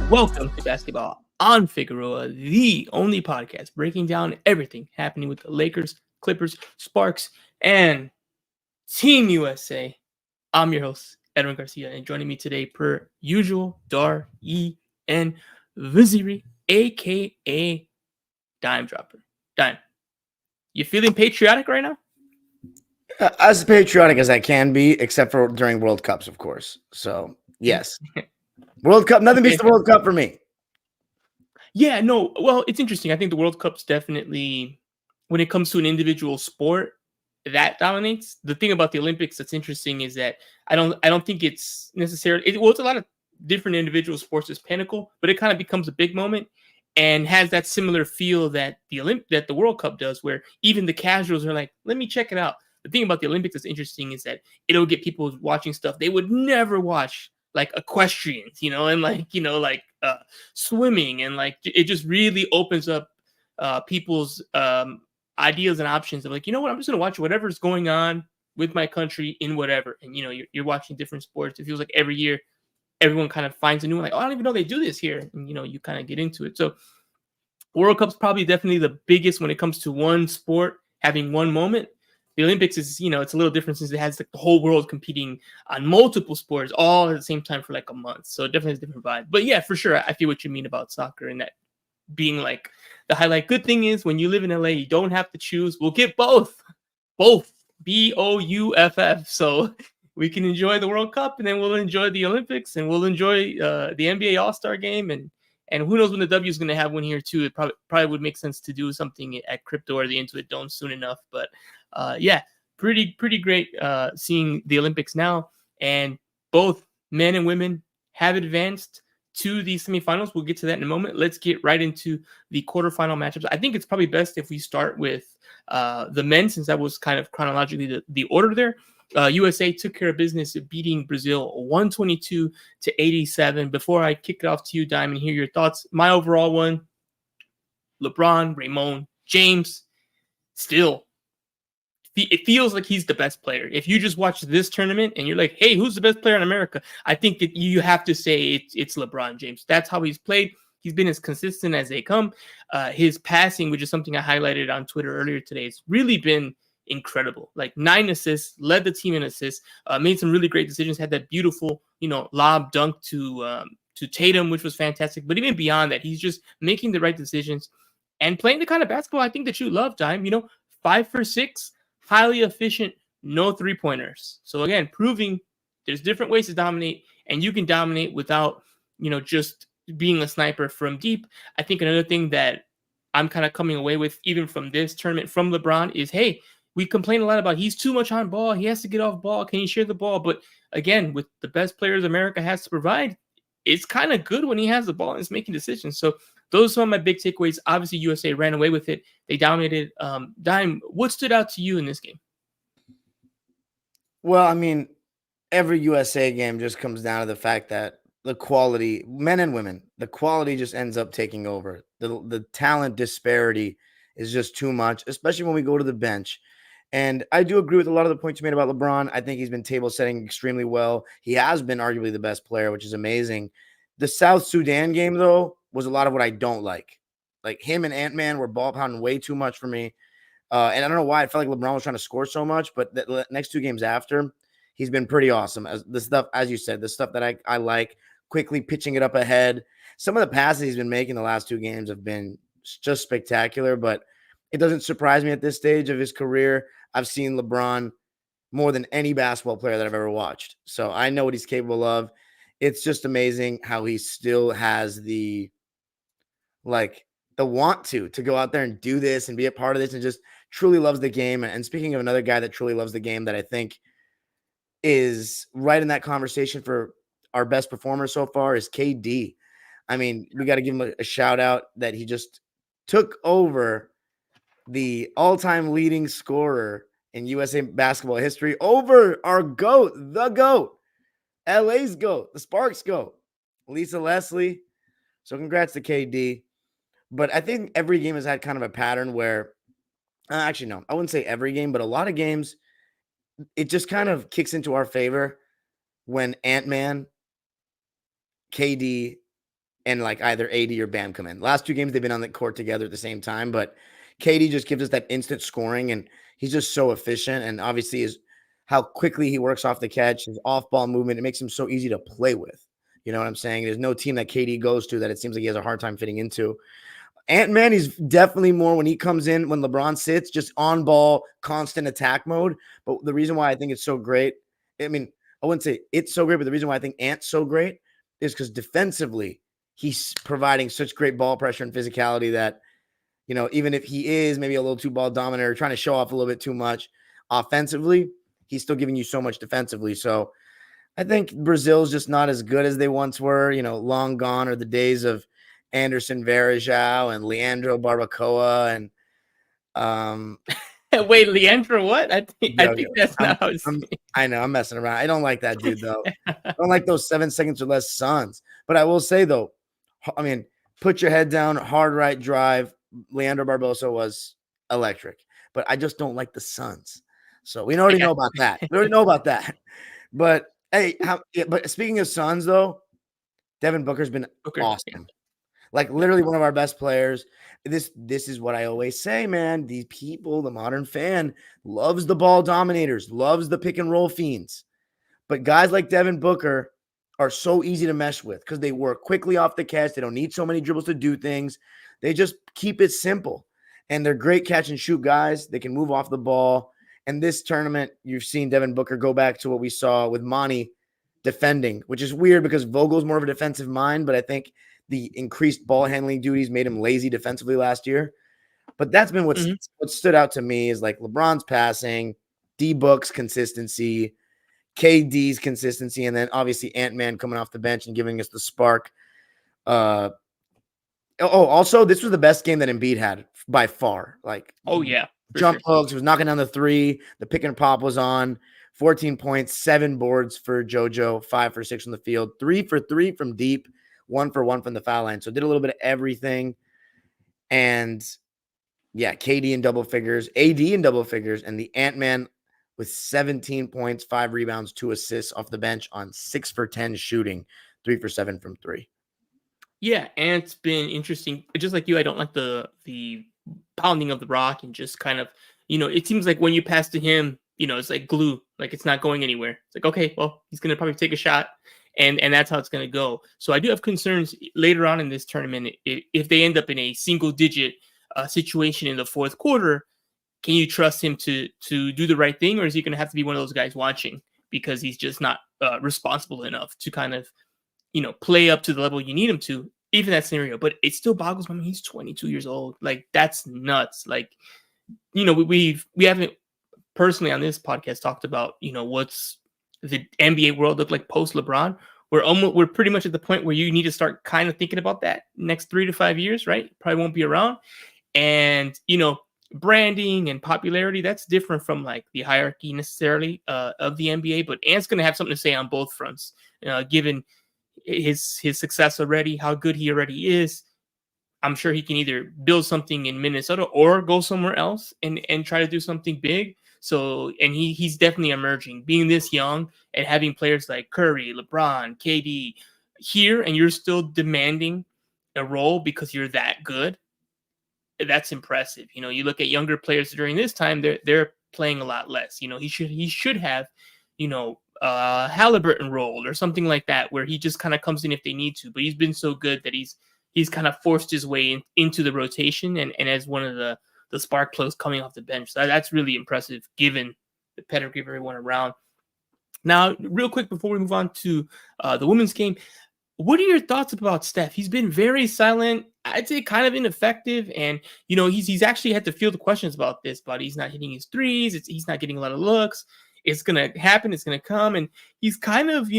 Welcome to Basketball on Figueroa, the only podcast breaking down everything happening with the Lakers, Clippers, Sparks, and Team USA. I'm your host, Edwin Garcia, and joining me today, per usual, and Viziri, aka Dime Dropper. Dime, you feeling patriotic right now? As patriotic as I can be, except for during World Cups, of course. So, yes. World Cup, nothing beats the World Cup for me. Yeah, no. Well, it's interesting. I think the World Cup's definitely, when it comes to an individual sport, that dominates. The thing about the Olympics that's interesting is that I don't think it's necessarily it's a lot of different individual sports as pinnacle, but it kind of becomes a big moment and has that similar feel that the World Cup does, where even the casuals are like, let me check it out. The thing about the Olympics that's interesting is that it'll get people watching stuff they would never watch, like equestrians, and swimming, and like it just really opens up people's ideas and options of like, you know what, I'm just gonna watch whatever's going on with my country in whatever. And you're watching different sports. It feels like every year everyone kind of finds a new one, like, oh, I don't even know they do this here. And you kind of get into it. So World Cup's probably definitely the biggest when it comes to one sport having one moment. The Olympics is, it's a little different since it has like the whole world competing on multiple sports all at the same time for like a month. So it definitely has a different vibe. But yeah, for sure, I feel what you mean about soccer and that being like the highlight. Good thing is when you live in LA, you don't have to choose. We'll get both BOUFF. So we can enjoy the World Cup, and then we'll enjoy the Olympics, and we'll enjoy the NBA All-Star game, and who knows when the W is going to have one here too. It probably would make sense to do something at Crypto or the Intuit Dome soon enough. But yeah, pretty great seeing the Olympics now, and both men and women have advanced to the semifinals. We'll get to that in a moment. Let's get right into the quarterfinal matchups. I think it's probably best if we start with the men, since that was kind of chronologically the order there. USA took care of business beating Brazil 122-87. Before I kick it off to you, Dime, and hear your thoughts, my overall one, LeBron, Raymond, James, still, it feels like he's the best player. If you just watch this tournament and you're like, hey, who's the best player in America? I think that you have to say it's LeBron James. That's how he's played. He's been as consistent as they come. His passing, which is something I highlighted on Twitter earlier today, it's really been incredible. Like 9 assists, led the team in assists, made some really great decisions, had that beautiful, lob dunk to Tatum, which was fantastic. But even beyond that, he's just making the right decisions and playing the kind of basketball I think that you love, Dime. 5 for 6, highly efficient, no three-pointers. So again, proving there's different ways to dominate, and you can dominate without, just being a sniper from deep. I think another thing that I'm kind of coming away with, even from this tournament from LeBron, is, hey, we complain a lot about he's too much on ball. He has to get off ball. Can he share the ball? But again, with the best players America has to provide, it's kind of good when he has the ball and is making decisions. So those are some of my big takeaways. Obviously, USA ran away with it. They dominated. Dime, what stood out to you in this game? Well, I mean, every USA game just comes down to the fact that the quality, men and women, the quality just ends up taking over. The talent disparity is just too much, especially when we go to the bench. And I do agree with a lot of the points you made about LeBron. I think he's been table setting extremely well. He has been arguably the best player, which is amazing. The South Sudan game, though, was a lot of what I don't like. Like him and Ant-Man were ball pounding way too much for me. And I don't know why I felt like LeBron was trying to score so much, but the next 2 games after, he's been pretty awesome. As the stuff, as you said, the stuff that I like, quickly pitching it up ahead. Some of the passes he's been making the last 2 games have been just spectacular, but it doesn't surprise me at this stage of his career. I've seen LeBron more than any basketball player that I've ever watched. So I know what he's capable of. It's just amazing how he still has the want to go out there and do this and be a part of this and just truly loves the game. And speaking of another guy that truly loves the game that I think is right in that conversation for our best performer so far is KD. I mean, we got to give him a shout out that he just took over the all-time leading scorer in USA basketball history over our GOAT, the GOAT, LA's GOAT, the Sparks GOAT, Lisa Leslie. So congrats to KD. But I think every game has had kind of a pattern where, actually, no, I wouldn't say every game, but a lot of games, it just kind of kicks into our favor when Ant-Man, KD, and like either AD or Bam come in. Last 2 games they've been on the court together at the same time, but KD just gives us that instant scoring, and he's just so efficient. And obviously, is how quickly he works off the catch, his off-ball movement. It makes him so easy to play with. You know what I'm saying? There's no team that KD goes to that it seems like he has a hard time fitting into. Ant-Man, he's definitely more when he comes in, when LeBron sits, just on ball, constant attack mode. But the reason why I think it's so great, I mean, I wouldn't say it's so great, but the reason why I think Ant's so great is because defensively, he's providing such great ball pressure and physicality that, even if he is maybe a little too ball dominant or trying to show off a little bit too much offensively, he's still giving you so much defensively. So I think Brazil's just not as good as they once were. Long gone are the days of Anderson Varejao and Leandro Barbacoa and Wait, Leandro, what? I think that's not how it's. I know I'm messing around. I don't like that dude though. I don't like those 7 seconds or less Suns. But I will say though, I mean, put your head down, hard right drive. Leandro Barbosa was electric, but I just don't like the Suns. So we already know about that. We already know about that. But hey, but speaking of Suns though, Devin Booker's been awesome. Yeah. Like literally one of our best players. This is what I always say, man. These people, the modern fan, loves the ball dominators, loves the pick and roll fiends. But guys like Devin Booker are so easy to mesh with because they work quickly off the catch. They don't need so many dribbles to do things. They just keep it simple. And they're great catch and shoot guys. They can move off the ball. And this tournament, you've seen Devin Booker go back to what we saw with Monty defending, which is weird because Vogel's more of a defensive mind, but I think the increased ball handling duties made him lazy defensively last year. But that's been what stood out to me is like LeBron's passing, D-Book's consistency, KD's consistency, and then obviously Ant-Man coming off the bench and giving us the spark. Also, this was the best game that Embiid had by far. Like, jump hooks, he was knocking down the 3. The pick and pop was on. 14 points, 7 boards for JoJo, 5 for 6 from the field, 3 for 3 from deep, 1 for 1 from the foul line. So did a little bit of everything. And yeah, KD in double figures, AD in double figures, and the Ant-Man with 17 points, 5 rebounds, 2 assists off the bench on 6 for 10 shooting, 3 for 7 from 3. Yeah, and it's been interesting. Just like you, I don't like the pounding of the rock and just kind of, it seems like when you pass to him, it's like glue, like it's not going anywhere. It's like, okay, well, he's going to probably take a shot and that's how it's going to go. So I do have concerns later on in this tournament. If they end up in a single digit situation in the fourth quarter, can you trust him to do the right thing? Or is he going to have to be one of those guys watching because he's just not responsible enough to kind of, play up to the level you need him to, even that scenario. But it still boggles my mind. He's 22 years old. Like, that's nuts. Like, we haven't personally on this podcast talked about, what's the NBA world look like post LeBron. We're pretty much at the point where you need to start kind of thinking about that next 3 to 5 years, right? Probably won't be around. And, branding and popularity, that's different from like the hierarchy necessarily of the NBA. But Ant's going to have something to say on both fronts, given his success already, how good he already is. I'm sure he can either build something in Minnesota or go somewhere else and try to do something big. So, and he's definitely emerging, being this young and having players like Curry, LeBron, KD here, and you're still demanding a role because you're that good. That's impressive. You look at younger players during this time, they're playing a lot less. He should have, Halliburton role or something like that, where he just kind of comes in if they need to. But he's been so good that he's kind of forced his way into the rotation and as one of the spark plugs coming off the bench. So that's really impressive given the pedigree of everyone around. Now, real quick before we move on to the women's game, what are your thoughts about Steph? He's been very silent. I'd say kind of ineffective. And, he's actually had to field the questions about this, but he's not hitting his threes. He's not getting a lot of looks. It's going to happen. It's going to come. And he's kind of,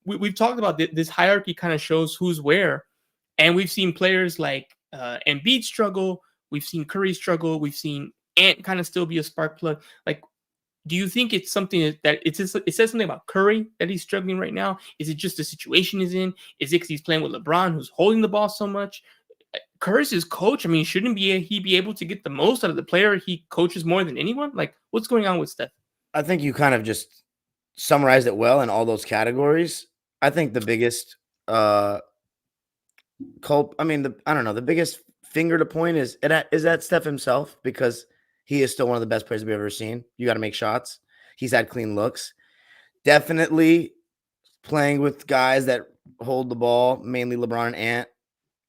we've talked about this hierarchy kind of shows who's where. And we've seen players like Embiid struggle. We've seen Curry struggle. We've seen Ant kind of still be a spark plug. Like, do you think it's something that it says something about Curry that he's struggling right now? Is it just the situation he's in? Is it because he's playing with LeBron, who's holding the ball so much? Curry's his coach. I mean, shouldn't he be able to get the most out of the player he coaches more than anyone? Like, what's going on with Steph? I think you kind of just summarized it well in all those categories. I think the biggest I mean, I don't know. The biggest finger to point is that Steph himself, because he is still one of the best players we've ever seen. You got to make shots. He's had clean looks. Definitely playing with guys that hold the ball, mainly LeBron and Ant.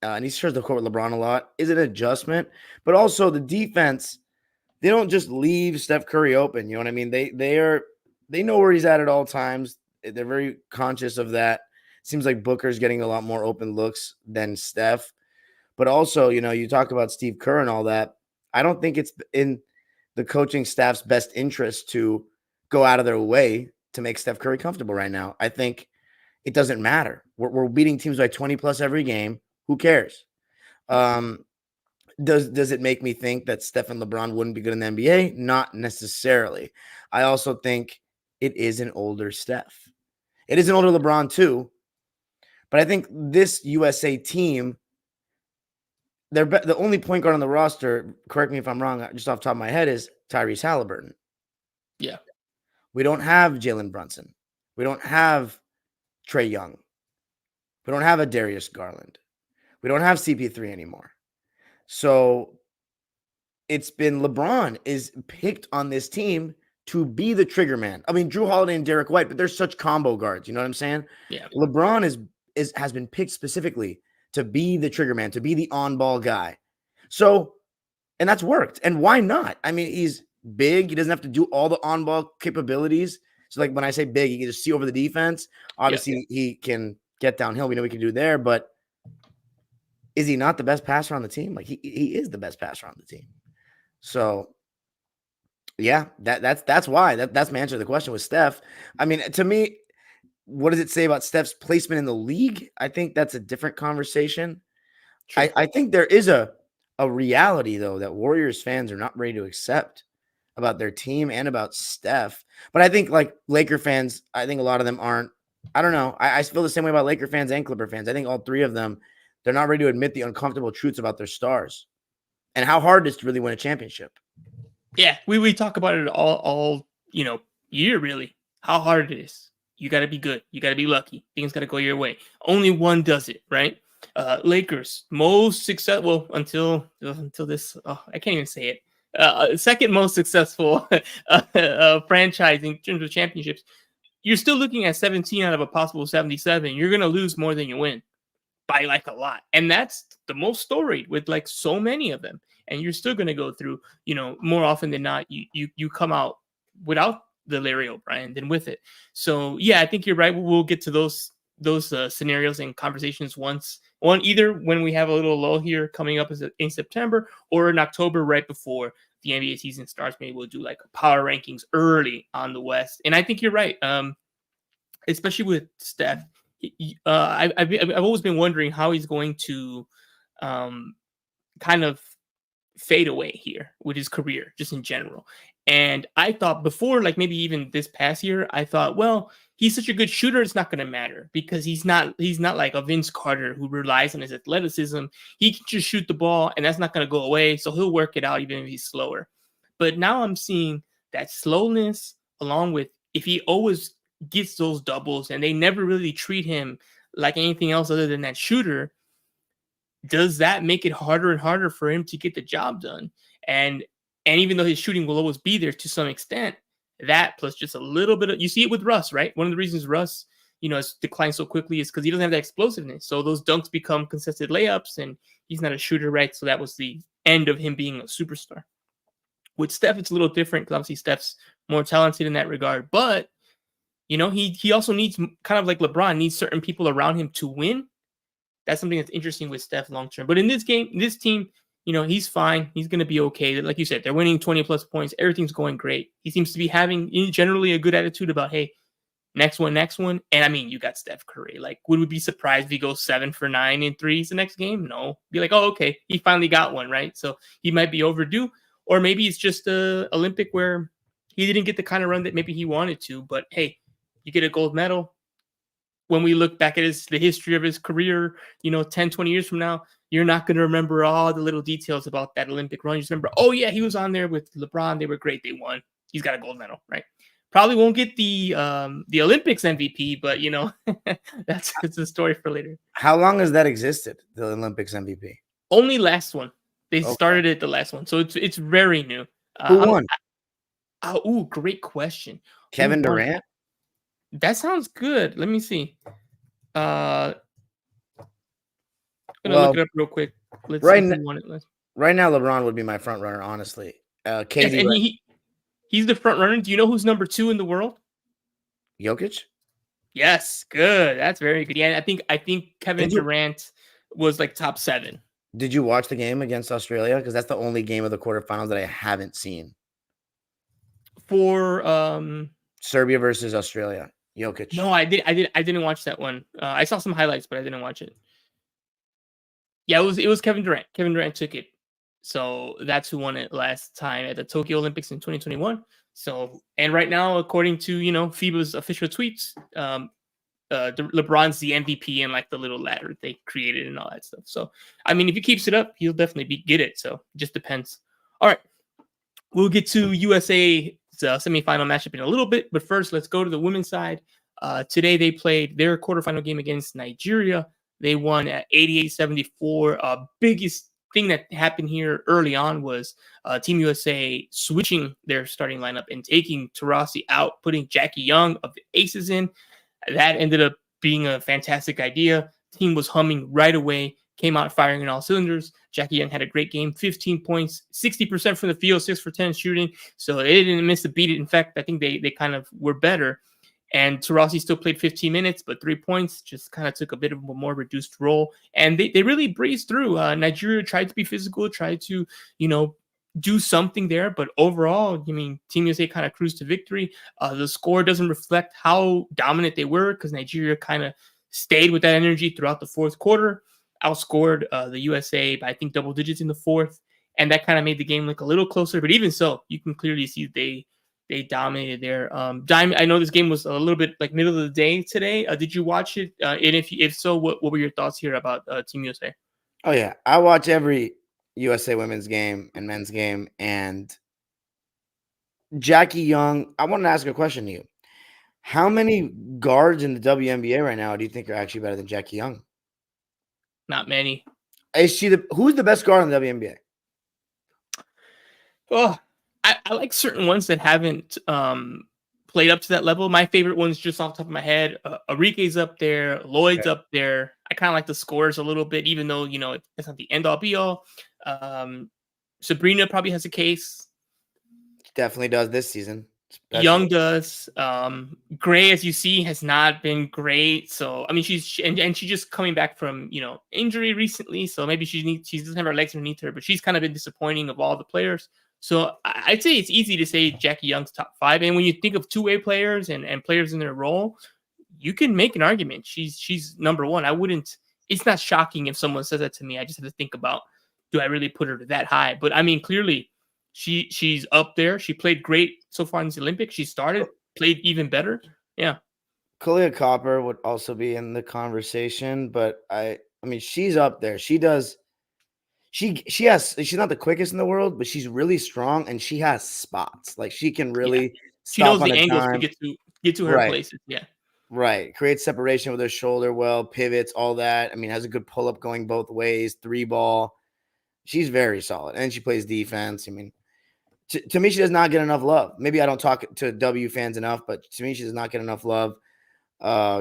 And he shares the court with LeBron a lot. Is an adjustment, but also the defense. They don't just leave Steph Curry open. You know what I mean? They know where he's at all times. They're very conscious of that. Seems like Booker's getting a lot more open looks than Steph. But also, you talk about Steve Kerr and all that. I don't think it's in the coaching staff's best interest to go out of their way to make Steph Curry comfortable right now. I think it doesn't matter. We're beating teams by 20 plus every game. Who cares? Does it make me think that Steph and LeBron wouldn't be good in the NBA? Not necessarily. I also think it is an older Steph. It is an older LeBron too. But I think this USA team, the only point guard on the roster, correct me if I'm wrong, just off the top of my head, is Tyrese Halliburton. Yeah. We don't have Jalen Brunson. We don't have Trae Young. We don't have a Darius Garland. We don't have CP3 anymore. So it's been LeBron is picked on this team to be the trigger man. I mean, Drew Holiday and Derek White, but they're such combo guards. You know what I'm saying? Yeah. LeBron has been picked specifically to be the trigger man, to be the on-ball guy. So, and that's worked. And why not? I mean, he's big. He doesn't have to do all the on-ball capabilities. So, like when I say big, he can just see over the defense. Obviously, he can get downhill. We know he can do there, but is he not the best passer on the team? Like he is the best passer on the team. So, yeah, that's why. That's my answer to the question with Steph. I mean, to me, what does it say about Steph's placement in the league? I think that's a different conversation. I think there is a reality, though, that Warriors fans are not ready to accept about their team and about Steph. But I think, like, Laker fans, I think a lot of them aren't. I don't know. I feel the same way about Laker fans and Clipper fans. I think all three of them, they're not ready to admit the uncomfortable truths about their stars and how hard it is to really win a championship. Yeah, we talk about it all year, really. How hard it is. You got to be good. You got to be lucky. Things got to go your way. Only one does it, right? Lakers most successful until this. Oh, I can't even say it. Second most successful franchise in terms of championships. You're still looking at 17 out of a possible 77. You're gonna lose more than you win by like a lot, and that's the most storied with like so many of them. And you're still gonna go through, more often than not, you come out without the Larry O'Brien than with it. So yeah, I think you're right. We'll get to those scenarios and conversations either when we have a little lull here coming up in September or in October right before the NBA season starts. Maybe we'll do like power rankings early on the West. And I think you're right. Especially with Steph. I've always been wondering how he's going to kind of fade away here with his career, just in general. And I thought before, like maybe even this past year, I thought, well, he's such a good shooter, it's not going to matter because he's not like a Vince Carter who relies on his athleticism. He can just shoot the ball, and that's not going to go away. So he'll work it out even if he's slower. But now I'm seeing that slowness, along with if he always gets those doubles and they never really treat him like anything else other than that shooter, does that make it harder and harder for him to get the job done? And even though his shooting will always be there to some extent, that plus just a little bit of, you see it with Russ, right? One of the reasons Russ, has declined so quickly is because he doesn't have that explosiveness. So those dunks become contested layups and he's not a shooter, right? So that was the end of him being a superstar. With Steph, it's a little different because obviously Steph's more talented in that regard. But, he also needs, kind of like LeBron, needs certain people around him to win. That's something that's interesting with Steph long term. But in this game, this team, he's fine. He's going to be okay. Like you said, they're winning 20 plus points. Everything's going great. He seems to be having generally a good attitude about, hey, next one. And I mean, you got Steph Curry. Like, would we be surprised if he goes 7 for 9 in threes the next game? No. Be like, oh, okay, he finally got one, right? So he might be overdue. Or maybe it's just a Olympic where he didn't get the kind of run that maybe he wanted to. But hey, you get a gold medal. When we look back at the history of his career, 10, 20 years from now, you're not going to remember all the little details about that Olympic run. You just remember, oh, yeah, he was on there with LeBron. They were great. They won. He's got a gold medal, right? Probably won't get the Olympics MVP, but it's a story for later. How long has that existed? The Olympics MVP? Only last one. They Okay. started it the last one, so it's very new. Who won? Great question. Kevin Who won? Durant? That sounds good. Let me see. I'm gonna Well, look it up real quick. Let's right see n- who won it last. right now, LeBron would be my front runner, honestly. Yes, KD, and right? he's the front runner. Do you know who's number 2 in the world? Jokic? Yes, good. That's very good. Yeah, I think Kevin Did you Durant was like top 7 did you watch the game against Australia? Because that's the only game of the quarterfinals that I haven't seen. for Serbia versus Australia. Jokic. No, I didn't watch that one. I saw some highlights, but I didn't watch it. Yeah, it was Kevin Durant. Kevin Durant took it. So that's who won it last time at the Tokyo Olympics in 2021. So, and right now, according to, FIBA's official tweets, LeBron's the MVP and like the little ladder they created and all that stuff. So, I mean, if he keeps it up, he'll definitely get it. So, it just depends. All right. We'll get to USA's semifinal matchup in a little bit, but first, let's go to the women's side. Today, they played their quarterfinal game against Nigeria. They won at 88-74. Biggest thing that happened here early on was Team USA switching their starting lineup and taking Taurasi out, putting Jackie Young of the Aces in. That ended up being a fantastic idea. Team was humming right away, came out firing on all cylinders. Jackie Young had a great game, 15 points, 60% from the field, 6 for 10 shooting. So they didn't miss a beat. In fact, I think they kind of were better. And Taurasi still played 15 minutes, but 3 points, just kind of took a bit of a more reduced role. And they really breezed through. Nigeria tried to be physical, tried to, do something there. But overall, Team USA kind of cruised to victory. The score doesn't reflect how dominant they were because Nigeria kind of stayed with that energy throughout the fourth quarter, outscored the USA by, I think, double digits in the fourth. And that kind of made the game look a little closer. But even so, you can clearly see they dominated there. Dime, I know this game was a little bit like middle of the day today. Did you watch it? And if so, what were your thoughts here about Team USA? Oh, yeah. I watch every USA women's game and men's game. And Jackie Young, I want to ask a question to you. How many guards in the WNBA right now do you think are actually better than Jackie Young? Not many. Is she who's the best guard in the WNBA? Oh, I like certain ones that haven't played up to that level. My favorite ones, just off the top of my head, Arike's up there, Lloyd's up there. I kind of like the scores a little bit, even though it's not the end all be all. Sabrina probably has a case. Definitely does this season. Especially. Young does. Gray, as you see, has not been great. So I mean, she's just coming back from injury recently. So maybe she doesn't have her legs underneath her, but she's kind of been disappointing of all the players. So I'd say it's easy to say Jackie Young's top 5. And when you think of two-way players and players in their role, you can make an argument. She's number 1. I wouldn't. It's not shocking if someone says that to me. I just have to think about, do I really put her that high? But I mean, clearly, she's up there. She played great so far in the Olympics. She played even better. Yeah. Kalia Copper would also be in the conversation, but I mean, she's up there. She does. She's not the quickest in the world, but she's really strong and she has spots. Like she can really she knows the on angles dime. to get to her places. Yeah. Right. Creates separation with her shoulder well, pivots, all that. I mean, has a good pull-up going both ways, 3-ball. She's very solid. And she plays defense. I mean, to me, she does not get enough love. Maybe I don't talk to W fans enough, but to me, she does not get enough love.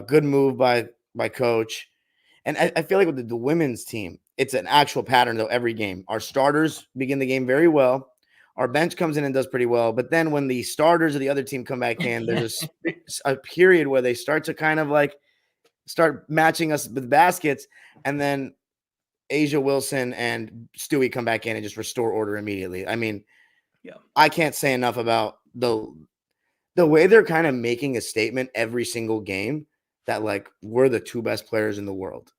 Good move by coach. And I feel like with the women's team, it's an actual pattern, though, every game. Our starters begin the game very well. Our bench comes in and does pretty well. But then when the starters of the other team come back in, there's a period where they start to kind of like start matching us with baskets. And then Asia Wilson and Stewie come back in and just restore order immediately. I mean, I can't say enough about the way they're kind of making a statement every single game that like we're the 2 best players in the world.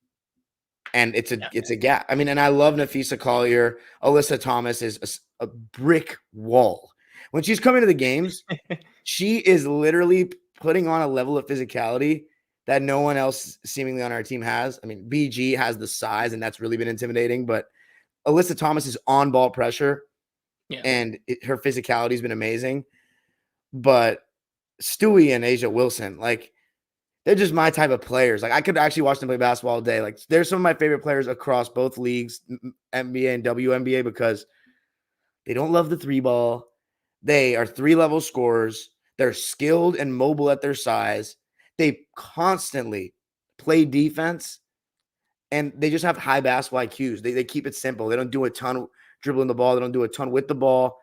And it's a gap. I mean, and I love Nafisa Collier. Alyssa Thomas is a brick wall. When she's coming to the games, she is literally putting on a level of physicality that no one else seemingly on our team has. I mean, BG has the size, and that's really been intimidating. But Alyssa Thomas is on ball pressure, and her physicality has been amazing. But Stewie and Asia Wilson, like they're just my type of players. Like I could actually watch them play basketball all day. Like they're some of my favorite players across both leagues, NBA and WNBA, because they don't love the three ball. They are 3-level scorers. They're skilled and mobile at their size. They constantly play defense, and they just have high basketball IQs. They keep it simple. They don't do a ton dribbling the ball. They don't do a ton with the ball.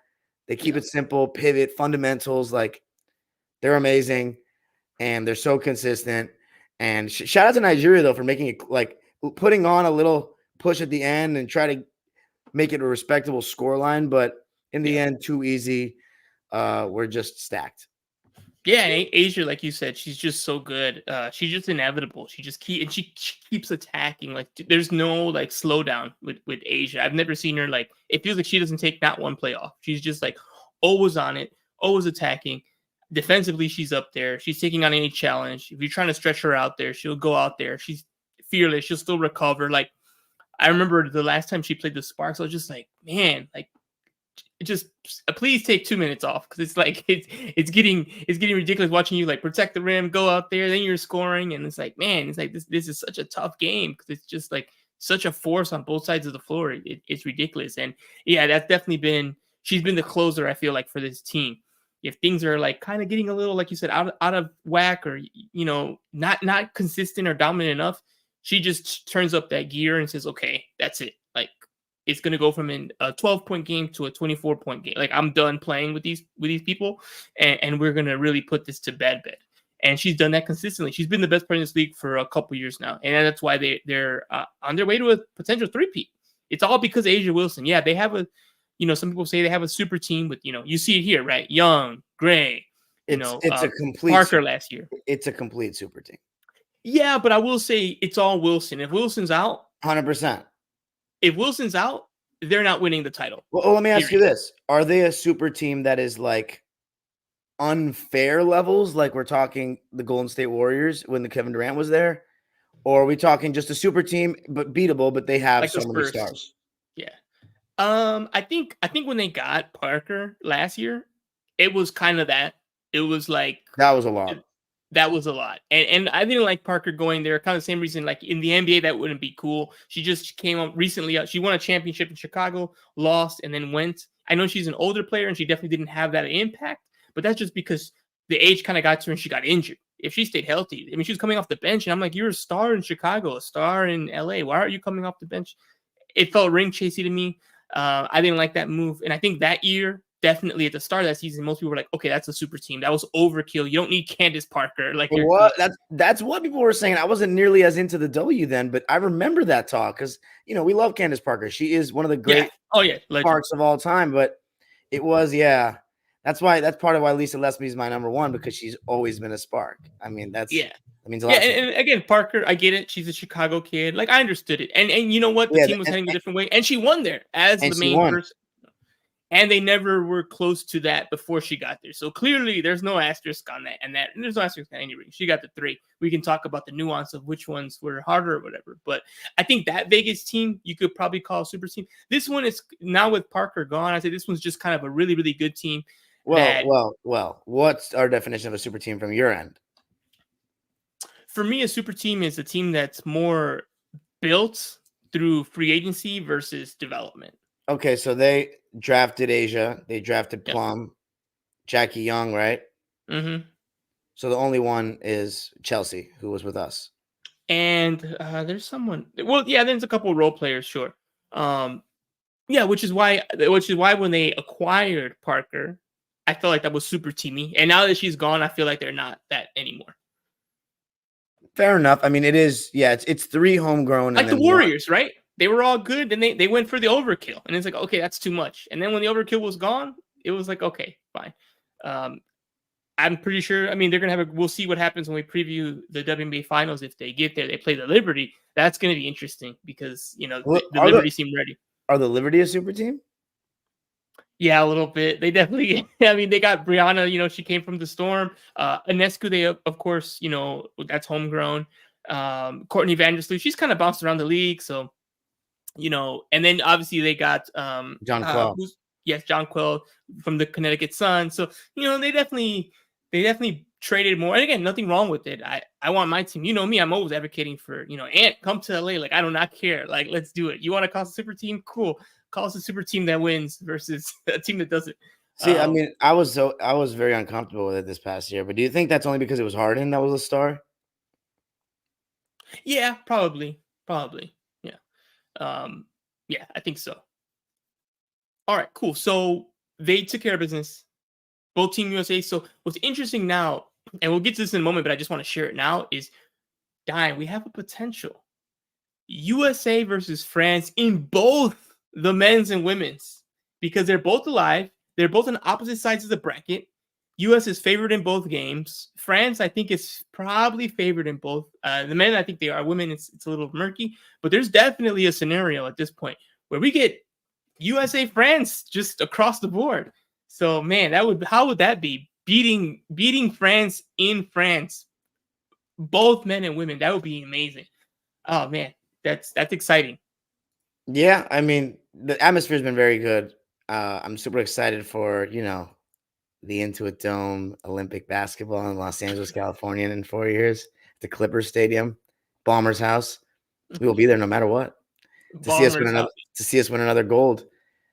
They keep it simple, pivot, fundamentals. Like they're amazing, and they're so consistent. And shout out to Nigeria, though, for making it like putting on a little push at the end and try to make it a respectable scoreline. But in the end, too easy. We're just stacked. Yeah, Asia, like you said, she's just so good. She's just inevitable. She keeps attacking. Like there's no like slowdown with Asia. I've never seen her like. It feels like she doesn't take not one play off. She's just like always on it, always attacking. Defensively, she's up there. She's taking on any challenge. If you're trying to stretch her out there, she'll go out there. She's fearless. She'll still recover. Like I remember the last time she played the Sparks, I was just like, man, like just please take 2 minutes off, because it's like it's getting ridiculous watching you like protect the rim, go out there, then you're scoring, and it's like, man, it's like this is such a tough game because it's just like such a force on both sides of the floor. It's ridiculous. And yeah, that's definitely she's been the closer, I feel like, for this team. If things are like kind of getting a little, like you said, out of whack, or not consistent or dominant enough, she just turns up that gear and says, okay, that's it. Like it's going to go from a 12-point game to a 24-point game. Like I'm done playing with these people, and we're going to really put this to bed. And she's done that consistently. She's been the best player in this league for a couple years now, and that's why they're on their way to a potential three-peat. It's all because of Asia Wilson. Yeah, they have some people say they have a super team with, you see it here, right? Young, Gray, it's a complete Parker last year. It's a complete super team. Yeah, but I will say it's all Wilson. If Wilson's out, 100%. If Wilson's out, they're not winning the title. Well, let me ask you this. Are they a super team that is like unfair levels? Like we're talking the Golden State Warriors when the Kevin Durant was there? Or are we talking just a super team, but beatable, but they have like so many stars? Yeah. I think when they got Parker last year, it was kind of that. It was like that was a lot. That was a lot. And I didn't like Parker going there. Kind of the same reason, like in the NBA, that wouldn't be cool. She just came up recently. She won a championship in Chicago, lost, and then went. I know she's an older player, and she definitely didn't have that impact. But that's just because the age kind of got to her and she got injured. If she stayed healthy, I mean, she was coming off the bench, and I'm like, you're a star in Chicago, a star in LA. Why aren't you coming off the bench? It felt ring chasey to me. I didn't like that move. And I think that year, definitely at the start of that season, most people were like, okay, that's a super team. That was overkill. You don't need Candace Parker. Like what? That's what people were saying. I wasn't nearly as into the W then, but I remember that talk because, we love Candace Parker. She is one of the great Sparks of all time. But it was, that's part of why Lisa Lesby is my number one, because she's always been a Spark. I mean, that means a lot. And again, Parker, I get it. She's a Chicago kid. Like I understood it. And you know what? The team was heading a different way. And she won there as the main person. And they never were close to that before she got there. So clearly there's no asterisk on that. And there's no asterisk on any ring. She got the 3. We can talk about the nuance of which ones were harder or whatever. But I think that Vegas team, you could probably call a super team. This one is now with Parker gone. I say this one's just kind of a really, really good team. Well, what's our definition of a super team from your end? For me, a super team is a team that's more built through free agency versus development. Okay, so they drafted Asia. They drafted Plum, Jackie Young, right? Mm-hmm. So the only one is Chelsea, who was with us. And there's someone. Well, yeah, there's a couple of role players, sure. Which is why when they acquired Parker, I felt like that was super teamy. And now that she's gone, I feel like they're not that anymore. Fair enough. I mean, it is. Yeah, it's 3 homegrown. Like the Warriors, right? They were all good, and they went for the overkill. And it's like, okay, that's too much. And then when the overkill was gone, it was like, okay, fine. I'm pretty sure. I mean, they're gonna we'll see what happens when we preview the WNBA finals. If they get there, they play the Liberty. That's gonna be interesting because the Liberty seem ready. Are the Liberty a super team? Yeah, a little bit. They definitely. I mean, they got Brianna. She came from the Storm. Ionescu, they of course, that's homegrown. Courtney Vandersloot, she's kind of bounced around the league, so and then obviously they got John Quell. John Quell from the Connecticut Sun. So they definitely They definitely traded more. And again, nothing wrong with it. I want my team. You know me, I'm always advocating for, Ant, come to LA. Like, I do not care. Like, let's do it. You want to call us a super team? Cool. Call us a super team that wins versus a team that doesn't. See, I mean, I was very uncomfortable with it this past year, but do you think that's only because it was Harden that was a star? Yeah, probably. Yeah. Yeah, I think so. All right, cool. So they took care of business, both Team USA. So what's interesting now, and we'll get to this in a moment, but I just want to share it now, is Dime, we have a potential USA versus France in both the men's and women's because they're both alive. They're both on opposite sides of the bracket. US is favored in both games. France, I think, is probably favored in both. The men, I think they are. Women, it's a little murky, but there's definitely a scenario at this point where we get USA France just across the board. So man, how would that be? Beating France in France, both men and women. That would be amazing. Oh man, that's exciting. Yeah, I mean, the atmosphere's been very good. I'm super excited for, the Intuit Dome Olympic basketball in Los Angeles, California in 4 years. The Clippers Stadium, Bomber's house. We will be there no matter what to see us win another gold.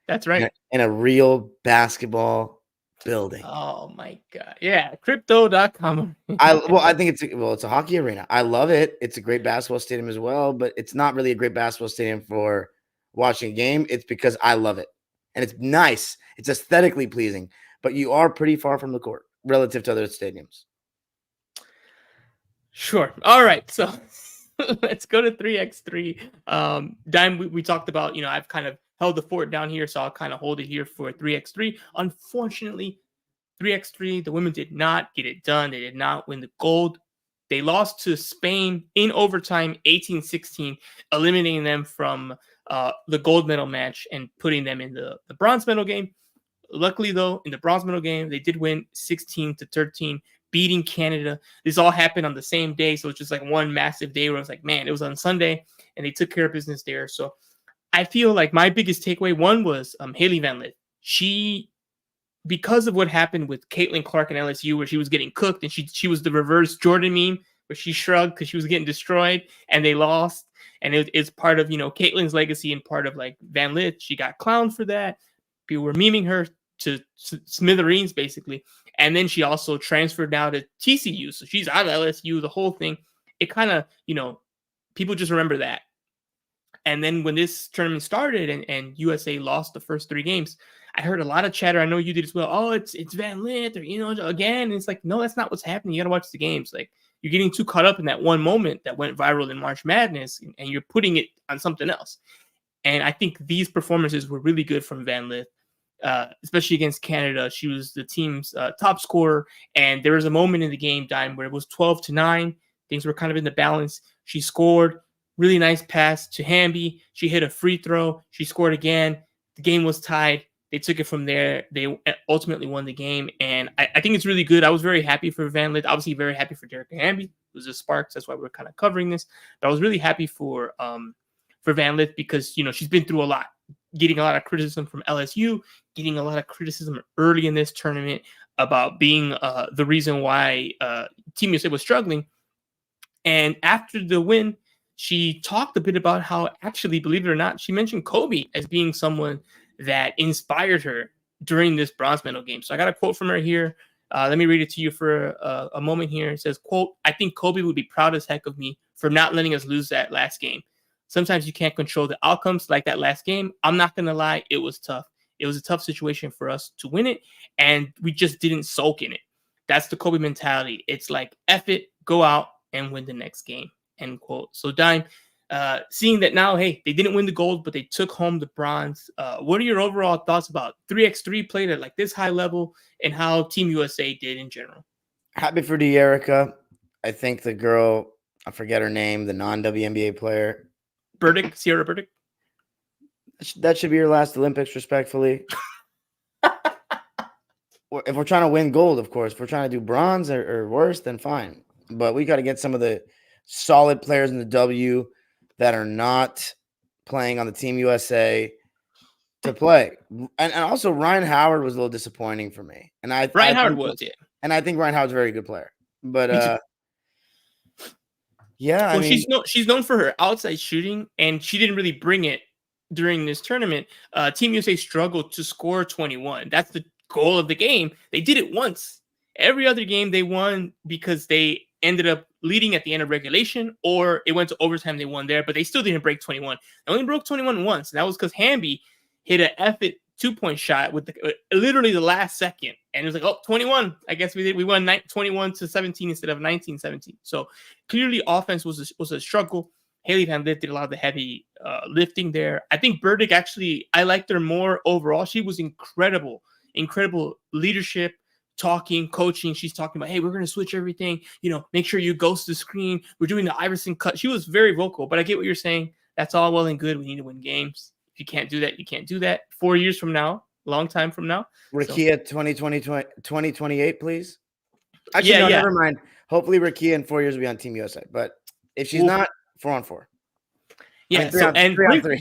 That's right. In a real basketball building. Oh my god. Yeah, crypto.com. I think it's a hockey arena. I love it. It's a great basketball stadium as well, but it's not really a great basketball stadium for watching a game. It's because I love it. And it's nice. It's aesthetically pleasing, but you are pretty far from the court relative to other stadiums. Sure. All right. So let's go to 3x3. Dime, we talked about, I've kind of held the fort down here, so I'll kind of hold it here for 3x3. Unfortunately, 3x3, the women did not get it done. They did not win the gold. They lost to Spain in overtime, 18-16, eliminating them from the gold medal match and putting them in the bronze medal game. Luckily, though, in the bronze medal game, they did win 16-13, beating Canada. This all happened on the same day, so it's just like one massive day where I was like, man, it was on Sunday, and they took care of business there. So I feel like my biggest takeaway, one was Haley Van Lith. She, because of what happened with Caitlin Clark and LSU, where she was getting cooked, and she was the reverse Jordan meme, where she shrugged because she was getting destroyed, and they lost. And it's part of, Caitlin's legacy and part of like Van Lith. She got clowned for that. People were memeing her to smithereens, basically. And then she also transferred now to TCU. So she's out of LSU, the whole thing. It kind of, people just remember that. And then when this tournament started and USA lost the first 3 games, I heard a lot of chatter. I know you did as well. Oh, it's Van Lith, or, again. And it's like, no, that's not what's happening. You got to watch the games. Like, you're getting too caught up in that one moment that went viral in March Madness, and you're putting it on something else. And I think these performances were really good from Van Lith. Especially against Canada. She was the team's top scorer, and there was a moment in the game, Dime, where it was 12-9. Things were kind of in the balance. She scored, really nice pass to Hamby. She hit a free throw. She scored again. The game was tied. They took it from there. They ultimately won the game, and I think it's really good. I was very happy for Van Lith. Obviously, very happy for Dearica Hamby. It was a Sparks. That's why we're kind of covering this. But I was really happy for Van Lith because she's been through a lot. Getting a lot of criticism from LSU, getting a lot of criticism early in this tournament about being the reason why Team USA was struggling. And after the win, she talked a bit about how actually, believe it or not, she mentioned Kobe as being someone that inspired her during this bronze medal game. So I got a quote from her here. Let me read it to you for a moment here. It says, quote, "I think Kobe would be proud as heck of me for not letting us lose that last game. Sometimes you can't control the outcomes like that last game. I'm not going to lie. It was tough. It was a tough situation for us to win it, and we just didn't sulk in it. That's the Kobe mentality. It's like, F it, go out and win the next game," end quote. So, Dime, seeing that now, hey, they didn't win the gold, but they took home the bronze. What are your overall thoughts about 3x3 played at like this high level and how Team USA did in general? Happy for Dearica. I think the girl, I forget her name, the non-WNBA player, Sierra Burdick. That should be your last Olympics, respectfully. If we're trying to win gold, of course. If we're trying to do bronze or worse, then fine. But we got to get some of the solid players in the W that are not playing on the Team USA to play. And also Ryan Howard was a little disappointing for me. And Ryan Howard was, yeah. And I think Ryan Howard's a very good player. But yeah, Well, I mean, she's known for her outside shooting, and she didn't really bring it during this tournament. Team USA struggled to score 21. That's the goal of the game. They did it once. Every other game they won because they ended up leading at the end of regulation, or it went to overtime. They won there, but they still didn't break 21. They only broke 21 once, and that was because Hamby hit an effort 2-point shot with literally the last second, and it was like, oh, 21. I guess we won 21 to 17 instead of 19-17. So clearly, offense was a struggle. Haley Van Lith did a lot of the heavy lifting there. I think Burdick actually, I liked her more overall. She was incredible leadership, talking, coaching. She's talking about, hey, we're going to switch everything. Make sure you ghost the screen. We're doing the Iverson cut. She was very vocal, but I get what you're saying. That's all well and good. We need to win games. If you can't do that, you can't do that. 4 years from now, long time from now. Rakia 2028, please. Actually, no, never mind. Hopefully, Rakia in 4 years will be on Team USA. But if she's not, 4-on-4. Yeah,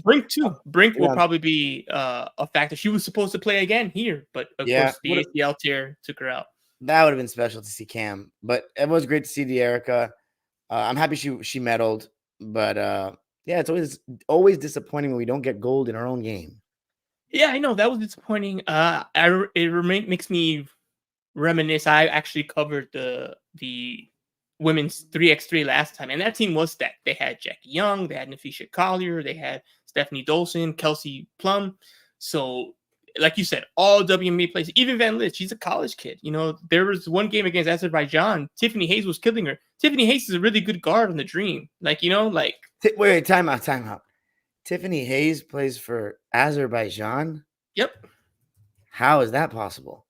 Brink too. Brink will probably be a factor. She was supposed to play again here, but of course the ACL tear took her out. That would have been special to see Cam, but it was great to see Dearica. I'm happy she medaled, but yeah, it's always disappointing when we don't get gold in our own game. Yeah, I know that was disappointing. It makes me reminisce. I actually covered the women's 3x3 last time, and that team was stacked. They had Jackie Young, they had Nafisha Collier, they had Stephanie Dolson, Kelsey Plum. So, like you said, all WNBA players. Even Van Lith, she's a college kid. There was one game against Azerbaijan. Tiffany Hayes was killing her. Tiffany Hayes is a really good guard on the Dream. Wait, time out. Tiffany Hayes plays for Azerbaijan? Yep. How is that possible?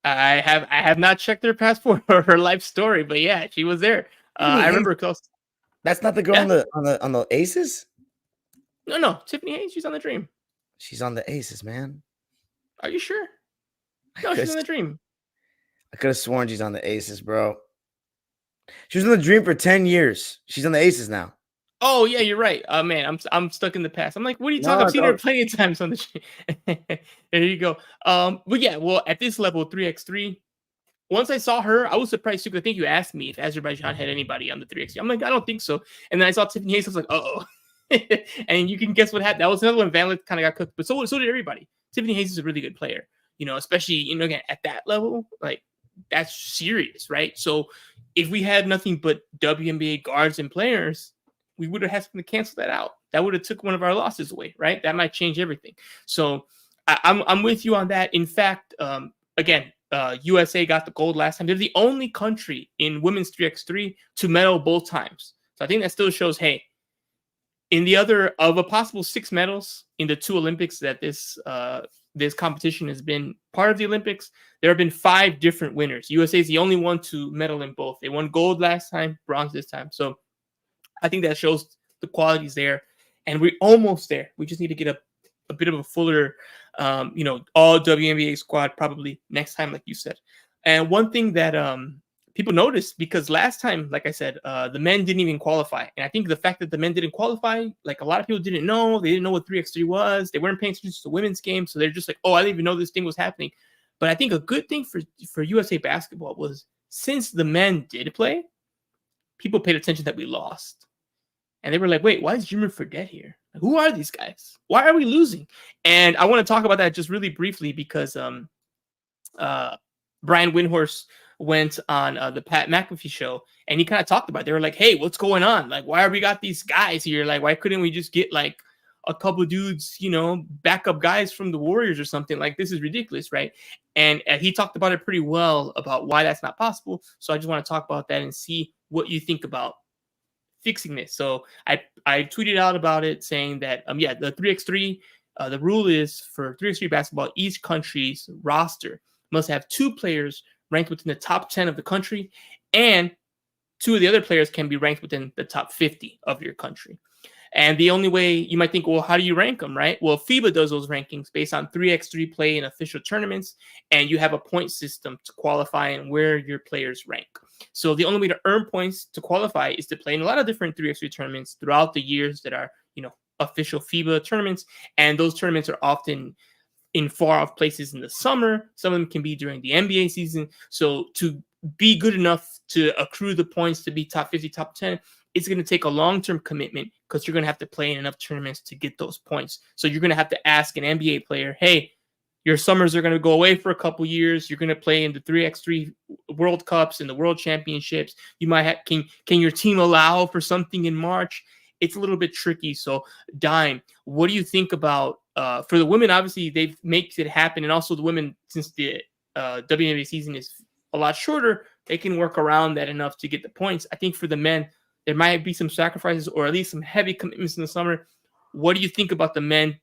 I have not checked her passport or her life story, but yeah, she was there. I remember close. That's not the girl on the Aces? No, Tiffany Hayes. She's on the Dream. She's on the Aces, man. Are you sure? No, she's on the Dream. I could have sworn she's on the Aces, bro. She was on the Dream for 10 years. She's on the Aces now. Oh yeah, you're right. Man, I'm stuck in the past. I'm like, what are you talking? I've seen her plenty of times on the Dream. There you go. But yeah, well, at this level, 3x3. Once I saw her, I was surprised too, because I think you asked me if Azerbaijan had anybody on the 3x3. I'm like, I don't think so. And then I saw Tiffany Hayes. I was like, oh. And you can guess what happened. That was another one. Van Lith kind of got cooked, but so did everybody. Tiffany Hayes is a really good player. Especially again at that level, like that's serious, right? So if we had nothing but WNBA guards and players, we would have had something to cancel that out. That would have took one of our losses away, right? That might change everything. So I'm with you on that. In fact, again, USA got the gold last time. They're the only country in women's 3x3 to medal both times. So I think that still shows, hey, in the other of a possible 6 medals in the 2 Olympics that this competition has been part of the Olympics, there have been 5 different winners. USA is the only one to medal in both. They won gold last time, bronze this time. So I think that shows the quality's there, and we're almost there. We just need to get a bit of a fuller, all WNBA squad probably next time, like you said. And one thing that people noticed, because last time, like I said, the men didn't even qualify, and I think the fact that the men didn't qualify, like a lot of people didn't know. They didn't know what 3x3 was. They weren't paying attention to the women's game, so they're just like, oh, I didn't even know this thing was happening. But I think a good thing for USA basketball was, since the men did play, people paid attention that we lost. And they were like, wait, why is Jimmer Fredette here? Who are these guys? Why are we losing? And I want to talk about that just really briefly, because Brian Windhorst went on the Pat McAfee show, and he kind of talked about it. They were like, hey, what's going on? Like, why have we got these guys here? Like, why couldn't we just get like a couple of dudes, backup guys from the Warriors or something? Like, this is ridiculous, right? And he talked about it pretty well about why that's not possible. So I just want to talk about that and see what you think about fixing this. So I tweeted out about it, saying that the 3x3, the rule is for 3x3 basketball, each country's roster must have 2 players ranked within the top 10 of the country, and 2 of the other players can be ranked within the top 50 of your country. And the only way, you might think, well, how do you rank them, right? Well, FIBA does those rankings based on 3x3 play in official tournaments, and you have a point system to qualify and where your players rank. So the only way to earn points to qualify is to play in a lot of different 3x3 tournaments throughout the years that are, official FIBA tournaments. And those tournaments are often in far off places in the summer. Some of them can be during the NBA season. So to be good enough to accrue the points to be top 50, top 10, it's going to take a long-term commitment because you're going to have to play in enough tournaments to get those points. So you're going to have to ask an NBA player, hey, your summers are going to go away for a couple years. You're going to play in the 3x3 World Cups and the World Championships. You might have, can your team allow for something in March? It's a little bit tricky. So, Dime, what do you think about for the women? Obviously, they've makes it happen, and also the women, since the WNBA season is a lot shorter, they can work around that enough to get the points. I think for the men, there might be some sacrifices or at least some heavy commitments in the summer. What do you think about the men?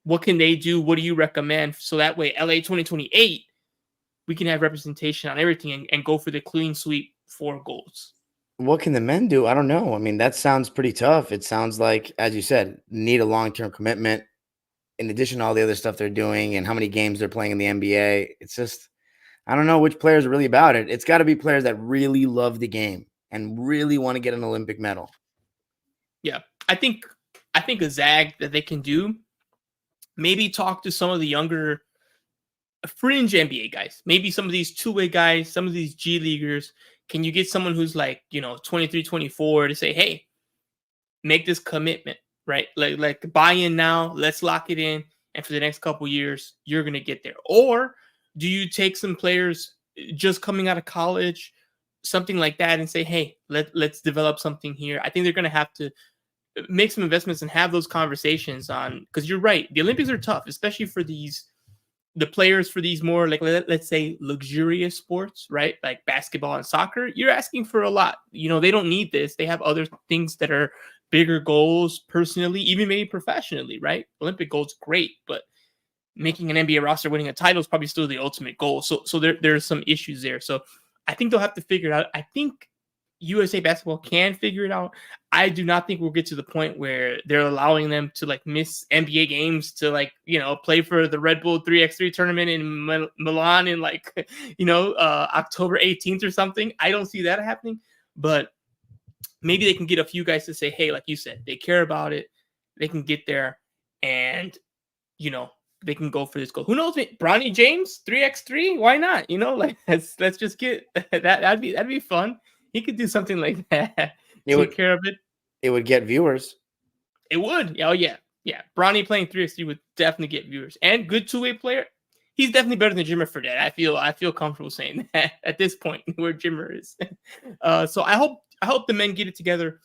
What can they do? What do you recommend? So that way, LA 2028, we can have representation on everything and go for the clean sweep 4 goals. What can the men do? I don't know. I mean, that sounds pretty tough. It sounds like, as you said, need a long-term commitment in addition to all the other stuff they're doing and how many games they're playing in the NBA. It's just, I don't know which players are really about it. It's got to be players that really love the game and really want to get an Olympic medal. Yeah, I think a zag that they can do, maybe talk to some of the younger fringe NBA guys, maybe some of these two-way guys, some of these G leaguers. Can you get someone who's like, 23, 24 to say, hey, make this commitment, right? Like buy in now, let's lock it in. And for the next couple years, you're going to get there. Or do you take some players just coming out of college, something like that, and say, hey, let's develop something here? I think they're going to have to make some investments and have those conversations on, because you're right. The Olympics are tough, especially for the players for these more, like, let's say, luxurious sports, right? Like basketball and soccer. You're asking for a lot. They don't need this. They have other things that are bigger goals personally, even maybe professionally, right? Olympic goals, great, but making an NBA roster, winning a title is probably still the ultimate goal. So there's some issues there. So I think they'll have to figure it out. I think USA basketball can figure it out. I do not think we'll get to the point where they're allowing them to like miss NBA games to play for the Red Bull 3x3 tournament in Milan in October 18th or something. I don't see that happening, but maybe they can get a few guys to say, hey, like you said, they care about it. They can get there and, they can go for this goal. Who knows? Bronny James, 3x3. Why not? Let's just get that. That'd be fun. He could do something like that. Take care of it. It would get viewers. It would. Oh, yeah. Yeah. Bronny playing 3x3 would definitely get viewers. And good two-way player. He's definitely better than Jimmer Fredette. I feel comfortable saying that at this point where Jimmer is. So I hope the men get it together.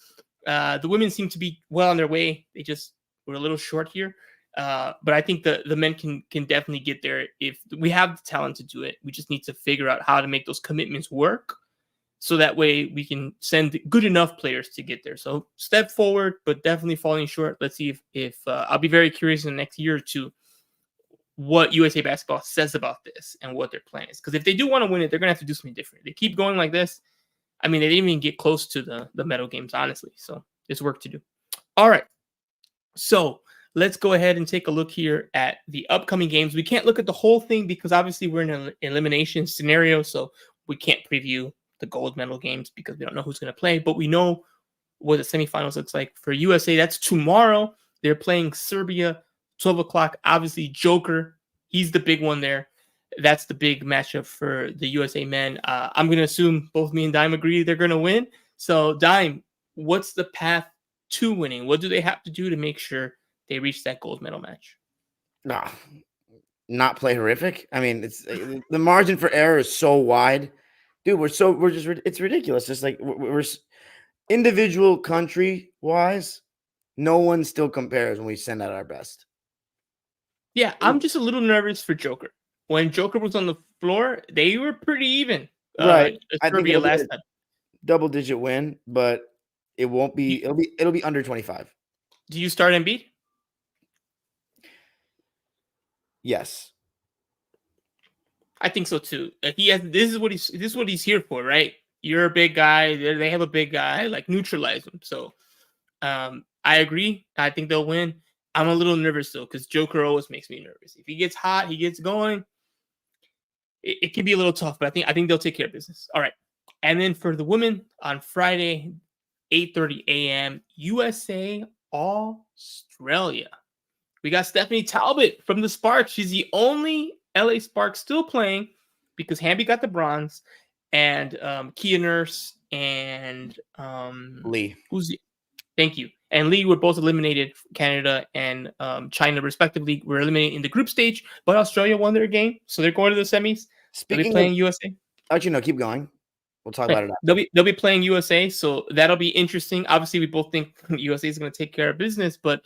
The women seem to be well on their way. They just were a little short here. But I think the men can definitely get there if we have the talent to do it. We just need to figure out how to make those commitments work. So that way we can send good enough players to get there. So step forward, but definitely falling short. Let's see if I'll be very curious in the next year or two what USA Basketball says about this and what their plan is. Because if they do want to win it, they're going to have to do something different. They keep going like this. I mean, they didn't even get close to the medal games, honestly. So there's work to do. All right. So let's go ahead and take a look here at the upcoming games. We can't look at the whole thing because obviously we're in an elimination scenario. So we can't preview the gold medal games because we don't know who's going to play, but we know what the semifinals looks like for USA. That's tomorrow. They're playing Serbia, 12 o'clock. Obviously, Joker, he's the big one there. That's the big matchup for the USA men. I'm going to assume both me and Dime agree they're going to win. So, Dime, what's the path to winning? What do they have to do to make sure they reach that gold medal match? Not play horrific. I mean, it's the margin for error is so wide. Dude, it's ridiculous. Just like we're individual country wise, no one still compares when we send out our best. Yeah, I'm just a little nervous for Joker. When Joker was on the floor, they were pretty even. Right. I think it'll last time. Double-digit win, but it won't be. It'll be under 25. Do you start Embiid? Yes. I think so too. This is what he's here for, right? You're a big guy. They have a big guy. Like, neutralize him. So, I agree. I think they'll win. I'm a little nervous though because Joker always makes me nervous. If he gets hot, he gets going. It can be a little tough, but I think they'll take care of business. All right. And then for the women on Friday, 8:30 a.m. USA Australia. We got Stephanie Talbot from the Sparks. She's the only LA Sparks still playing because Hamby got the bronze, and Kia Nurse and Lee. Thank you. And Lee were both eliminated. Canada and China, respectively, were eliminated in the group stage, but Australia won their game, so they're going to the semis. They'll be playing USA. Actually, no, keep going. We'll talk about it after. They'll be playing USA, so that'll be interesting. Obviously, we both think USA is going to take care of business, but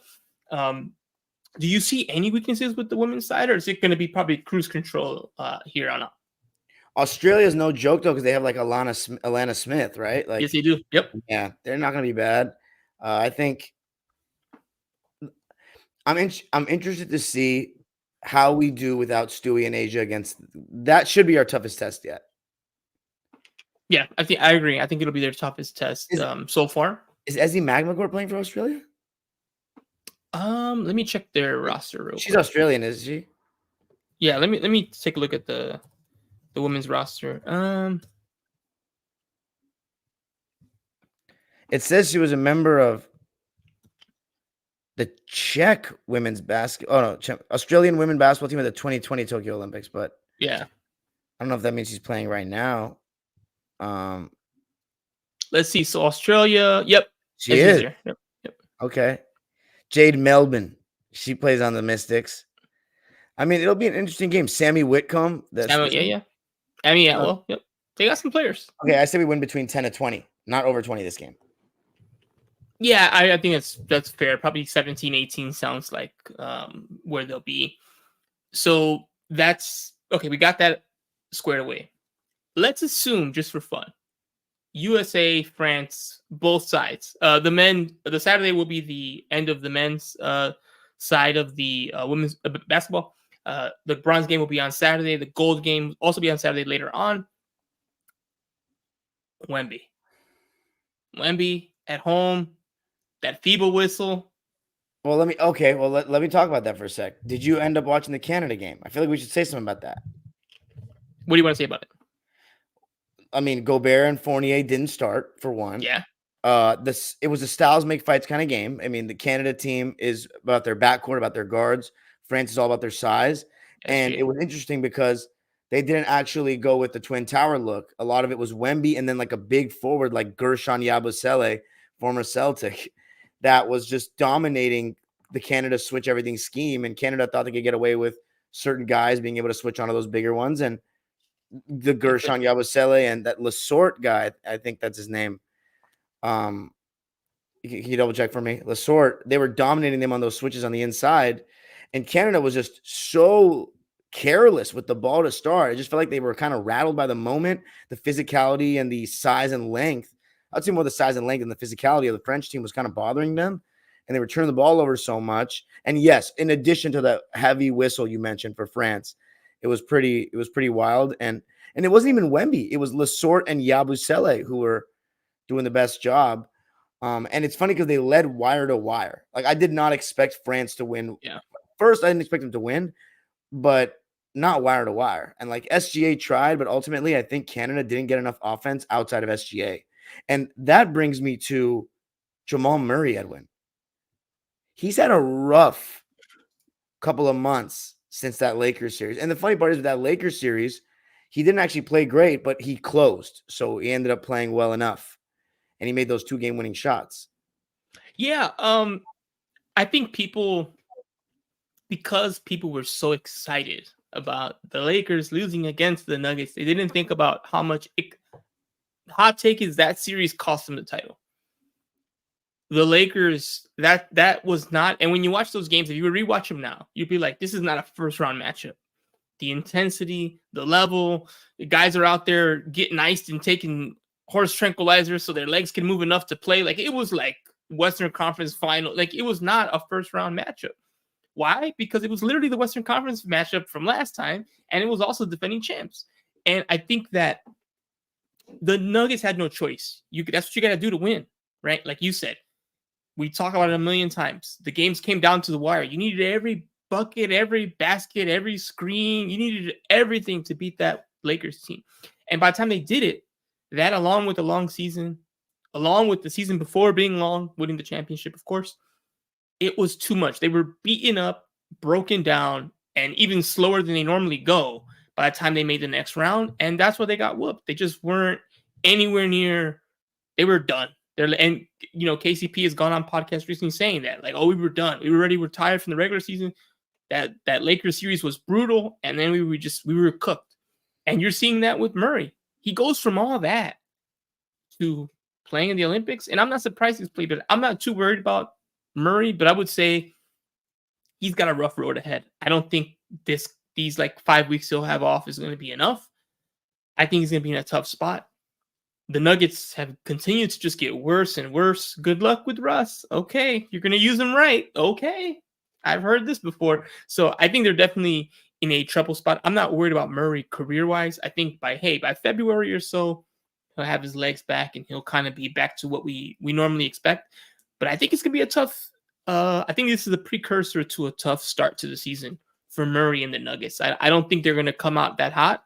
do you see any weaknesses with the women's side, or is it going to be probably cruise control here on out? Australia is no joke though, because they have like Alana Smith, right? Like, yes, they do. Yep. Yeah, they're not going to be bad. I think I'm interested to see how we do without Stewie and Asia against. That should be our toughest test yet. Yeah, I agree. I think it'll be their toughest test so far. Is Ezzy Magmagor playing for Australia? Let me check their roster real She's quick. Australian, is she? Yeah, let me take a look at the women's roster. It says she was a member of the Czech women's Australian women basketball team at the 2020 Tokyo Olympics, but yeah, I don't know if that means she's playing right now. Let's see. So Australia, yep, she is. There. Yep. Okay. Jade Melbourne, she plays on the Mystics. I mean, it'll be an interesting game. Sammy Whitcomb. Yeah. I mean, well, yep. They got some players. Okay, I say we win between 10 and 20, not over 20 this game. Yeah, I think that's fair. Probably 17, 18 sounds like where they'll be. So that's okay. We got that squared away. Let's assume, just for fun, USA, France, both sides. The Saturday will be the end of the men's side of the women's basketball. The bronze game will be on Saturday. The gold game will also be on Saturday later on. Wemby at home. That feeble whistle. Well, let me talk about that for a sec. Did you end up watching the Canada game? I feel like we should say something about that. What do you want to say about it? I mean, Gobert and Fournier didn't start, for one. Yeah. It was a styles make fights kind of game. I mean, the Canada team is about their backcourt, about their guards. France is all about their size. And it was interesting because they didn't actually go with the Twin Tower look. A lot of it was Wemby and then like a big forward like Gershon Yabusele, former Celtic, that was just dominating the Canada switch everything scheme. And Canada thought they could get away with certain guys being able to switch onto those bigger ones. And the Gershon Yabusele and that Lesort guy, I think that's his name. Can you double check for me? Lesort, they were dominating them on those switches on the inside. And Canada was just so careless with the ball to start. It just felt like they were kind of rattled by the moment, the physicality and the size and length. I'd say more the size and length and the physicality of the French team was kind of bothering them. And they were turning the ball over so much. And yes, in addition to the heavy whistle you mentioned for France, it was pretty wild. And it wasn't even Wemby. It was Lesort and Yabusele who were doing the best job. And it's funny because they led wire to wire. Like, I did not expect France to win. Yeah. First, I didn't expect them to win, but not wire to wire. And like SGA tried, but ultimately I think Canada didn't get enough offense outside of SGA. And that brings me to Jamal Murray, Edwin. He's had a rough couple of months since that Lakers series. And the funny part is with that Lakers series, he didn't actually play great, but he closed. So he ended up playing well enough. And he made those 2 game-winning shots. Yeah, I think because people were so excited about the Lakers losing against the Nuggets, they didn't think about how much hot take is that series cost them the title. The Lakers, that was not, and when you watch those games, if you would rewatch them now, you'd be like, this is not a first-round matchup. The intensity, the level, the guys are out there getting iced and taking horse tranquilizers so their legs can move enough to play. Like, it was like Western Conference final. Like, it was not a first-round matchup. Why? Because it was literally the Western Conference matchup from last time, and it was also defending champs. And I think that the Nuggets had no choice. That's what you got to do to win, right? Like you said, we talk about it a million times. The games came down to the wire. You needed every bucket, every basket, every screen. You needed everything to beat that Lakers team. And by the time they did it, that along with the long season, along with the season before being long, winning the championship, of course, it was too much. They were beaten up. broken down and even slower than they normally go by the time they made the next round. And that's why they got whooped. They just weren't anywhere near, they were done. And KCP has gone on podcasts recently saying that, like, oh, we were done. We were already retired from the regular season. That Lakers series was brutal, and then we were cooked. And you're seeing that with Murray. He goes from all that to playing in the Olympics, and I'm not surprised he's played, but I'm not too worried about Murray, but I would say he's got a rough road ahead. I don't think these like 5 weeks he'll have off is going to be enough. I think he's going to be in a tough spot. The Nuggets have continued to just get worse and worse. Good luck with Russ. Okay, you're going to use him right. Okay, I've heard this before. So I think they're definitely in a trouble spot. I'm not worried about Murray career-wise. I think by February or so, he'll have his legs back and he'll kind of be back to what we normally expect. But I think it's going to be a tough I think this is a precursor to a tough start to the season for Murray and the Nuggets. I don't think they're going to come out that hot.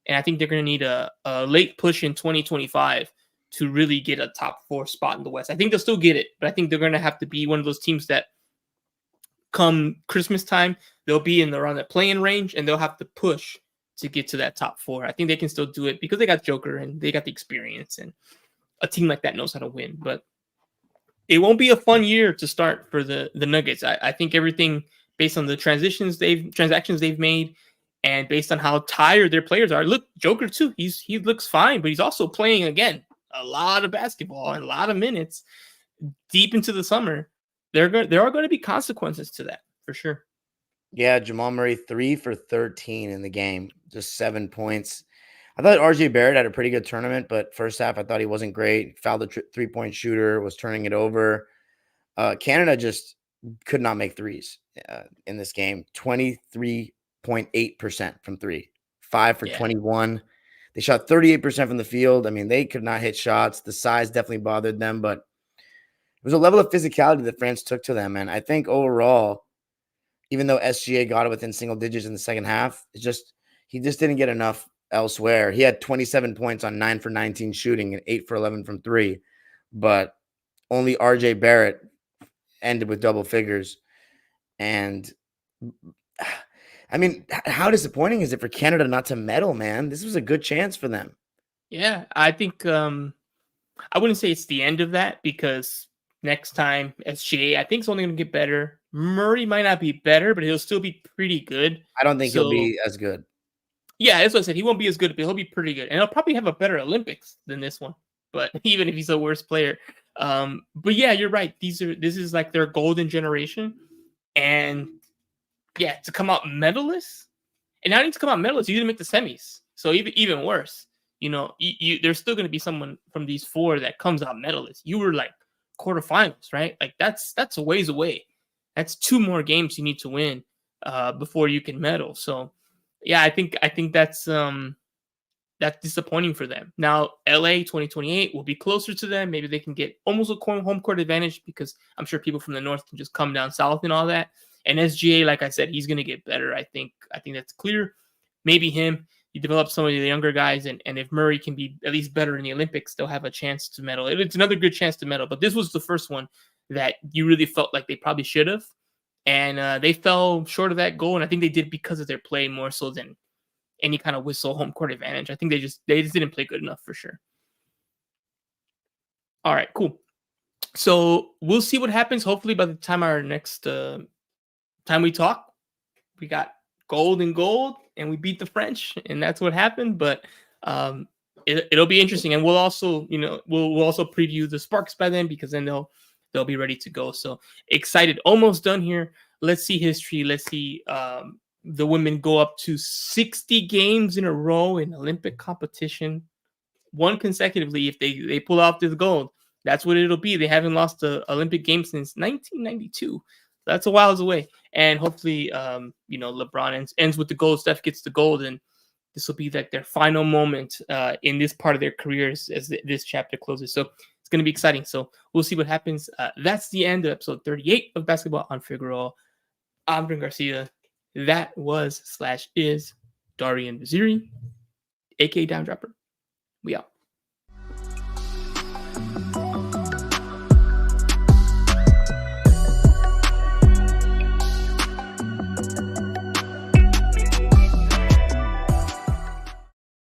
And I think they're going to need a late push in 2025 to really get a top 4 spot in the West. I think they'll still get it, but I think they're going to have to be one of those teams that come Christmas time, they'll be around that playing range and they'll have to push to get to that top 4. I think they can still do it because they got Joker and they got the experience, and a team like that knows how to win. But it won't be a fun year to start for the Nuggets. I think everything based on the transactions they've made, and based on how tired their players are. Look, Joker too. He looks fine, but he's also playing again a lot of basketball and a lot of minutes deep into the summer. There are going to be consequences to that for sure. Yeah, Jamal Murray 3 for 13 in the game, just 7 points. I thought RJ Barrett had a pretty good tournament, but first half I thought he wasn't great. Fouled the 3-point shooter, was turning it over. Canada just could not make threes in this game. 23.8% from 3, 5 for 21. They shot 38% from the field. I mean, they could not hit shots. The size definitely bothered them, but it was a level of physicality that France took to them. And I think overall, even though SGA got it within single digits in the second half, he just didn't get enough elsewhere. He had 27 points on 9 for 19 shooting and 8 for 11 from 3, but only RJ Barrett ended with double figures. And I mean, how disappointing is it for Canada not to medal, man? This was a good chance for them. Yeah, I think I wouldn't say it's the end of that, because next time SGA, I think, it's only going to get better. Murray might not be better, but he'll still be pretty good. I don't think he'll be as good. Yeah, that's what I said. He won't be as good, but he'll be pretty good. And he'll probably have a better Olympics than this one. But even if he's a worse player. But yeah, you're right. This is like their golden generation. And yeah, to come out medalists. And not even to come out medalists, you didn't make the semis. So even worse. There's still going to be someone from these 4 that comes out medalist. You were like quarterfinals, right? Like that's a ways away. That's 2 more games you need to win before you can medal. So yeah, I think that's disappointing for them. Now LA 2028 will be closer to them. Maybe they can get almost a home court advantage, because I'm sure people from the north can just come down south and all that. And SGA, like I said, he's going to get better. I think that's clear. Maybe him. You develop some of the younger guys, and if Murray can be at least better in the Olympics, they'll have a chance to medal. It's another good chance to medal, but this was the first one that you really felt like they probably should have, and they fell short of that goal, and I think they did because of their play more so than any kind of whistle home court advantage. I think they just didn't play good enough for sure. All right, cool. So we'll see what happens. Hopefully by the time our next time we talk, we got gold and we beat the French, and that's what happened. But it'll be interesting, and we'll also we'll also preview the Sparks by then, because then they'll be ready to go. So excited, almost done here. Let's see history. Let's see the women go up to 60 games in a row in Olympic competition, one consecutively. If they pull off this gold, that's what it'll be. They haven't lost the Olympic Games since 1992. That's a while away. And hopefully, LeBron ends with the gold. Steph gets the gold, and this will be like their final moment in this part of their careers as this chapter closes. So it's going to be exciting. So we'll see what happens. That's the end of episode 38 of Basketball on Figueroa. I'm Bryn Garcia. That was / is Darian Vaziri, aka Down Dropper. We out.